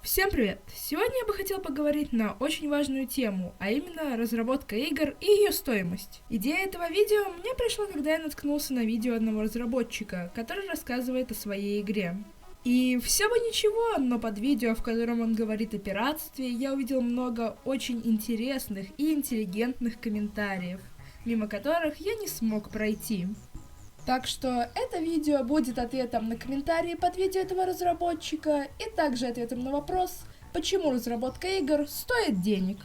Всем привет! Сегодня я бы хотел поговорить на очень важную тему, а именно разработка игр и ее стоимость. Идея этого видео мне пришла, когда я наткнулся на видео одного разработчика, который рассказывает о своей игре. И все бы ничего, но под видео, в котором он говорит о пиратстве, я увидел много очень интересных и интеллигентных комментариев, мимо которых я не смог пройти. Так что это видео будет ответом на комментарии под видео этого разработчика и также ответом на вопрос, почему разработка игр стоит денег.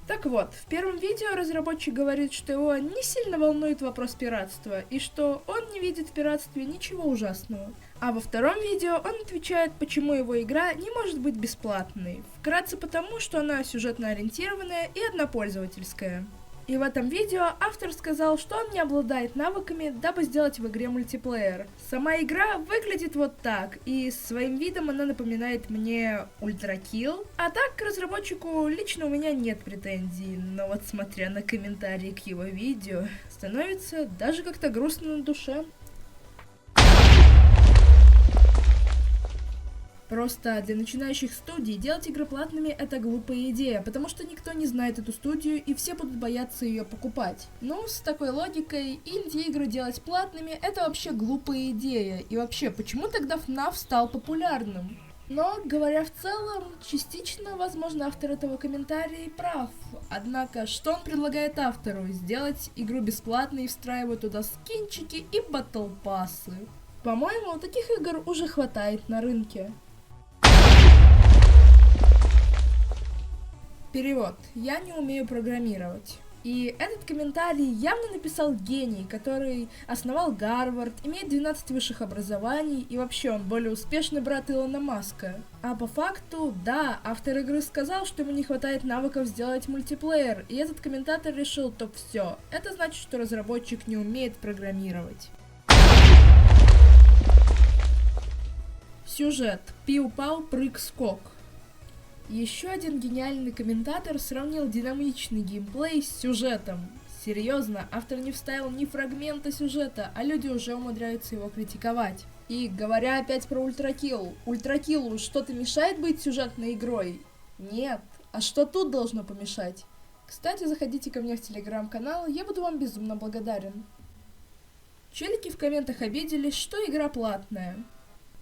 Так вот, в первом видео разработчик говорит, что его не сильно волнует вопрос пиратства, и что он не видит в пиратстве ничего ужасного. А во втором видео он отвечает, почему его игра не может быть бесплатной. Вкратце потому, что она сюжетно ориентированная и однопользовательская. И в этом видео автор сказал, что он не обладает навыками, дабы сделать в игре мультиплеер. Сама игра выглядит вот так, и своим видом она напоминает мне Ultra Kill. А так, к разработчику лично у меня нет претензий, но вот смотря на комментарии к его видео, становится даже как-то грустно на душе. Просто для начинающих студий делать игры платными — это глупая идея, потому что никто не знает эту студию и все будут бояться ее покупать. Ну, с такой логикой, инди-игры делать платными — это вообще глупая идея. И вообще, почему тогда FNAF стал популярным? Но, говоря в целом, частично, возможно, автор этого комментария и прав. Однако, что он предлагает автору? Сделать игру бесплатной и встраивать туда скинчики и батл-пассы. По-моему, таких игр уже хватает на рынке. Перевод. Я не умею программировать. И этот комментарий явно написал гений, который основал Гарвард, имеет 12 высших образований, и вообще он более успешный брат Илона Маска. А по факту, да, автор игры сказал, что ему не хватает навыков сделать мультиплеер, и этот комментатор решил, то все. Это значит, что разработчик не умеет программировать. Сюжет. Пиу-пау, прыг-скок. Еще один гениальный комментатор сравнил динамичный геймплей с сюжетом. Серьезно, автор не вставил ни фрагмента сюжета, а люди уже умудряются его критиковать. И говоря опять про Ультракилл, Ультракиллу что-то мешает быть сюжетной игрой? Нет. А что тут должно помешать? Кстати, заходите ко мне в телеграм-канал, я буду вам безумно благодарен. Челики в комментах обиделись, что игра платная.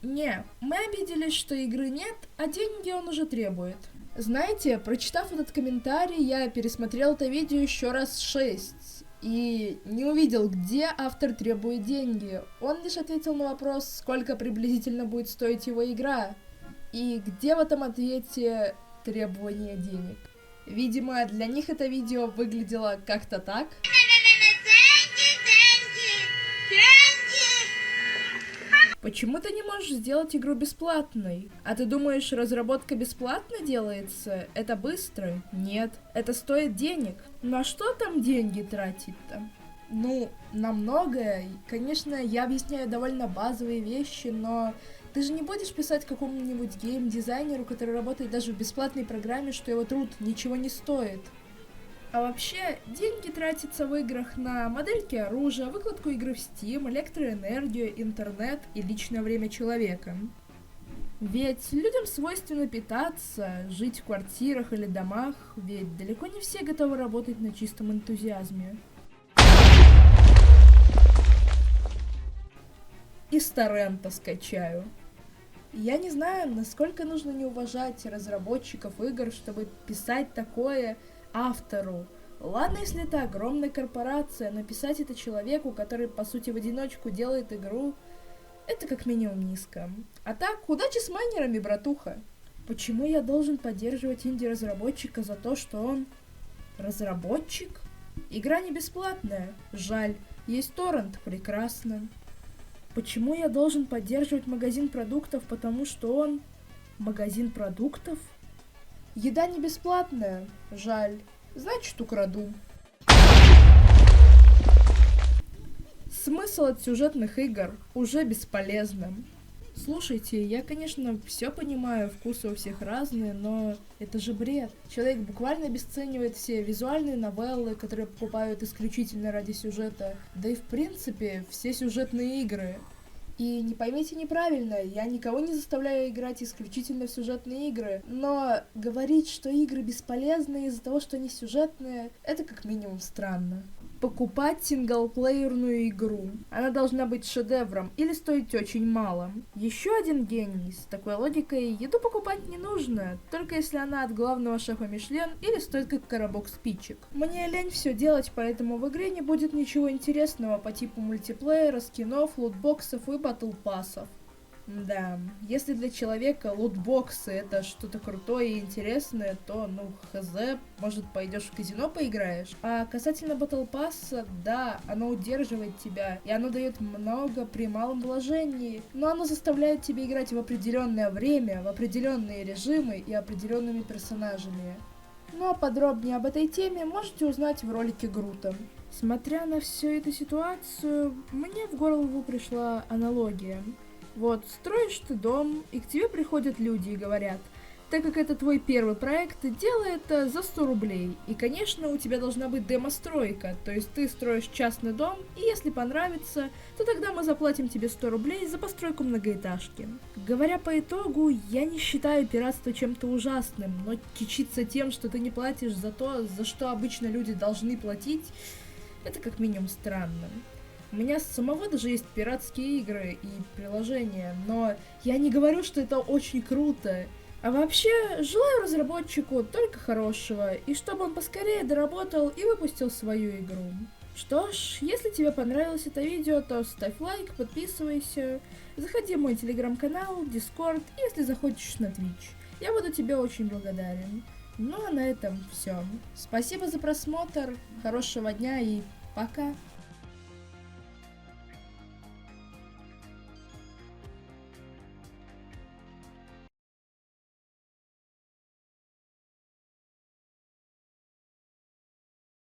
Не, мы обиделись, что игры нет, а деньги он уже требует. Знаете, прочитав этот комментарий, я пересмотрел это видео еще раз 6 и не увидел, где автор требует деньги. Он лишь ответил на вопрос, сколько приблизительно будет стоить его игра. И где в этом ответе требование денег? Видимо, для них это видео выглядело как-то так. Почему ты не можешь сделать игру бесплатной? А ты думаешь, разработка бесплатно делается? Это быстро? Нет. Это стоит денег. На что там деньги тратить-то? Ну, на многое. Конечно, я объясняю довольно базовые вещи, но ты же не будешь писать какому-нибудь гейм-дизайнеру, который работает даже в бесплатной программе, что его труд ничего не стоит. А вообще, деньги тратятся в играх на модельки оружия, выкладку игры в Steam, электроэнергию, интернет и личное время человека. Ведь людям свойственно питаться, жить в квартирах или домах, ведь далеко не все готовы работать на чистом энтузиазме. Из торрента скачаю. Я не знаю, насколько нужно не уважать разработчиков игр, чтобы писать такое автору. Ладно, если это огромная корпорация, написать это человеку, который по сути в одиночку делает игру, это как минимум низко. А так, удачи с майнерами, братуха. Почему я должен поддерживать инди-разработчика за то, что он разработчик? Игра не бесплатная, жаль. Есть торрент, прекрасно. Почему я должен поддерживать магазин продуктов, потому что он магазин продуктов? Еда не бесплатная, жаль, значит украду. Смысл от сюжетных игр уже бесполезным. Слушайте, я, конечно, все понимаю, вкусы у всех разные, но это же бред. Человек буквально обесценивает все визуальные новеллы, которые покупают исключительно ради сюжета, да и в принципе все сюжетные игры. И не поймите неправильно, я никого не заставляю играть исключительно в сюжетные игры, но говорить, что игры бесполезны из-за того, что они сюжетные, это как минимум странно. Покупать синглплеерную игру. Она должна быть шедевром или стоить очень мало. Еще один гений. С такой логикой еду покупать не нужно, только если она от главного шефа Мишлен или стоит как коробок спичек. Мне лень все делать, поэтому в игре не будет ничего интересного по типу мультиплеера, скинов, лутбоксов и батлпассов. Да, если для человека лутбоксы это что-то крутое и интересное, то, хз, может пойдешь в казино поиграешь. А касательно Battle Pass, да, оно удерживает тебя, и оно дает много при малом вложении, но оно заставляет тебя играть в определенное время, в определенные режимы и определенными персонажами. Ну а подробнее об этой теме можете узнать в ролике Грута. Смотря на всю эту ситуацию, мне в голову пришла аналогия. Вот, строишь ты дом, и к тебе приходят люди и говорят, так как это твой первый проект, делай это за 100 рублей. И, конечно, у тебя должна быть демостройка, то есть ты строишь частный дом, и если понравится, то тогда мы заплатим тебе 100 рублей за постройку многоэтажки. Говоря по итогу, я не считаю пиратство чем-то ужасным, но кичиться тем, что ты не платишь за то, за что обычно люди должны платить, это как минимум странно. У меня самого даже есть пиратские игры и приложения, но я не говорю, что это очень круто. А вообще, желаю разработчику только хорошего, и чтобы он поскорее доработал и выпустил свою игру. Что ж, если тебе понравилось это видео, то ставь лайк, подписывайся, заходи в мой телеграм-канал, дискорд, если захочешь на Twitch. Я буду тебе очень благодарен. Ну а на этом все. Спасибо за просмотр, хорошего дня и пока!